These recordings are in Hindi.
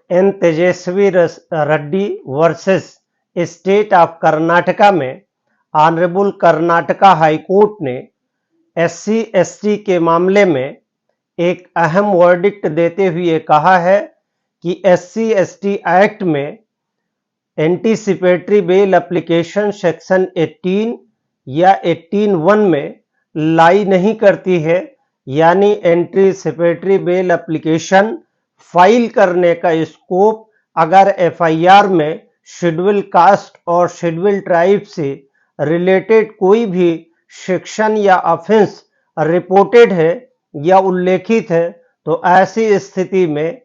N Tejaswi Reddy versus state of Karnataka में ऑनरेबल कर्नाटका हाई कोर्ट ने एससी एसटी के मामले में एक अहम वर्डिक्ट देते हुए कहा है कि एससी एसटी एक्ट में एंटीसिपेटरी बेल एप्लीकेशन सेक्शन 18 या 18(1) में लाई नहीं करती है, यानी एंटीसिपेटरी बेल एप्लीकेशन फाइल करने का स्कोप अगर एफआईआर में शेड्यूल कास्ट और शेड्यूल ट्राइब से रिलेटेड कोई भी सेक्शन या ऑफेंस रिपोर्टेड है या उल्लेखित है, तो ऐसी स्थिति में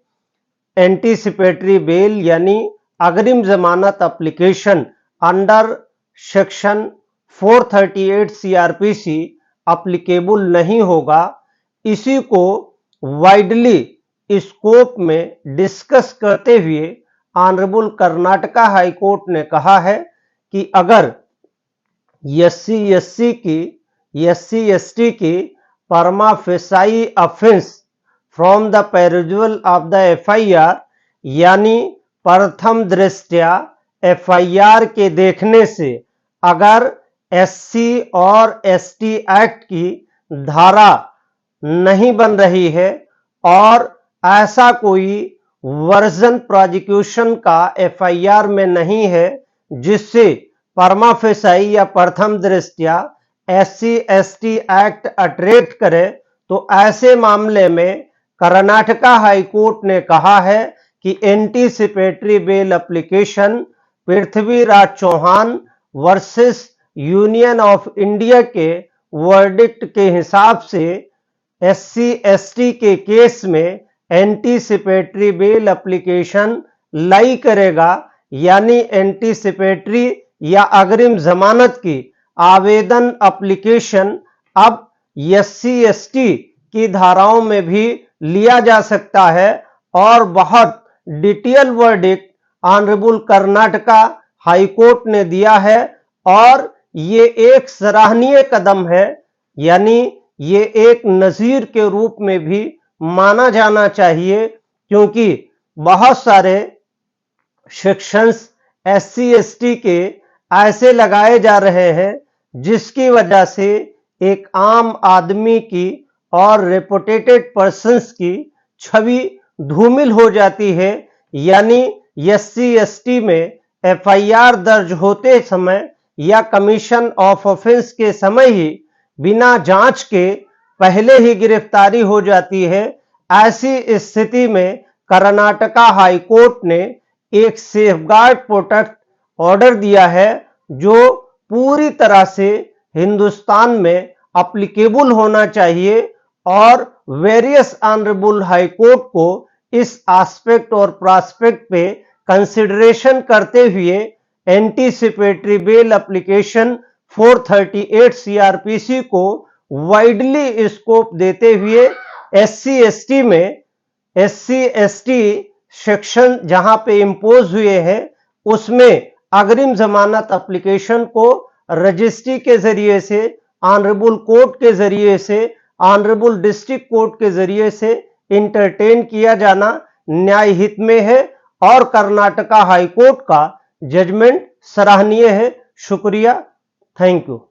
एंटीसिपेटरी बेल यानी अग्रिम जमानत application under section 438 CrPC applicable नहीं होगा। इसी को वाइडली स्कोप में डिस्कस करते हुए ऑनरेबल कर्नाटका हाई कोर्ट ने कहा है कि अगर एससी एसटी की prima facie offence from the perusal of the FIR यानी प्रथम दृष्टया एफआईआर के देखने से अगर एससी और एसटी एक्ट की धारा नहीं बन रही है और ऐसा कोई वर्जन प्रोजिक्यूशन का एफआईआर में नहीं है जिससे परमा फेसाई या प्रथम दृष्टया एससी एसटी एक्ट अट्रैक्ट करे, तो ऐसे मामले में कर्नाटका हाई कोर्ट ने कहा है कि anticipatory bail application Prithviraj Chauhan versus union of India के वर्डिक्ट के हिसाब से एससी एसटी के केस में एंटीसिपेटरी बेल एप्लीकेशन लाई करेगा, यानी एंटीसिपेटरी या अग्रिम जमानत की आवेदन एप्लीकेशन अब एससी एसटी की धाराओं में भी लिया जा सकता है। और बहुत detail verdict honourable Karnataka high court ने दिया है और ये एक सराहनीय कदम है, यानी ये एक नजीर के रूप में भी माना जाना चाहिए, क्योंकि बहुत सारे सेक्शंस एससी एसटी के ऐसे लगाए जा रहे हैं जिसकी वजह से एक आम आदमी की और रेपुटेटेड पर्संस की छवि धूमिल हो जाती है, यानी एससी एसटी में एफआईआर दर्ज होते समय या कमीशन ऑफ ऑफेंस के समय ही बिना जांच के पहले ही गिरफ्तारी हो जाती है। ऐसी स्थिति में कर्नाटका हाई कोर्ट ने एक सेफगार्ड प्रोटेक्ट ऑर्डर दिया है जो पूरी तरह से हिंदुस्तान में एप्लीकेबल होना चाहिए और वेरियस ऑनरेबल हाई कोर्ट को इस एस्पेक्ट और प्रोस्पेक्ट पे कंसिडरेशन करते हुए एंटीसिपेटरी बेल एप्लीकेशन 438 सीआरपीसी को वाइडली स्कोप देते हुए एससी एसटी सेक्शन जहां पे इंपोज हुए हैं उसमें अग्रिम जमानत एप्लीकेशन को रजिस्ट्री के जरिए से, ऑनरेबल कोर्ट के जरिए से, ऑनरेबल डिस्ट्रिक्ट कोर्ट के जरिए से इंटरटेन किया जाना न्याय हित में है और कर्नाटका हाई कोर्ट का जजमेंट सराहनीय है। शुक्रिया, थैंक यू।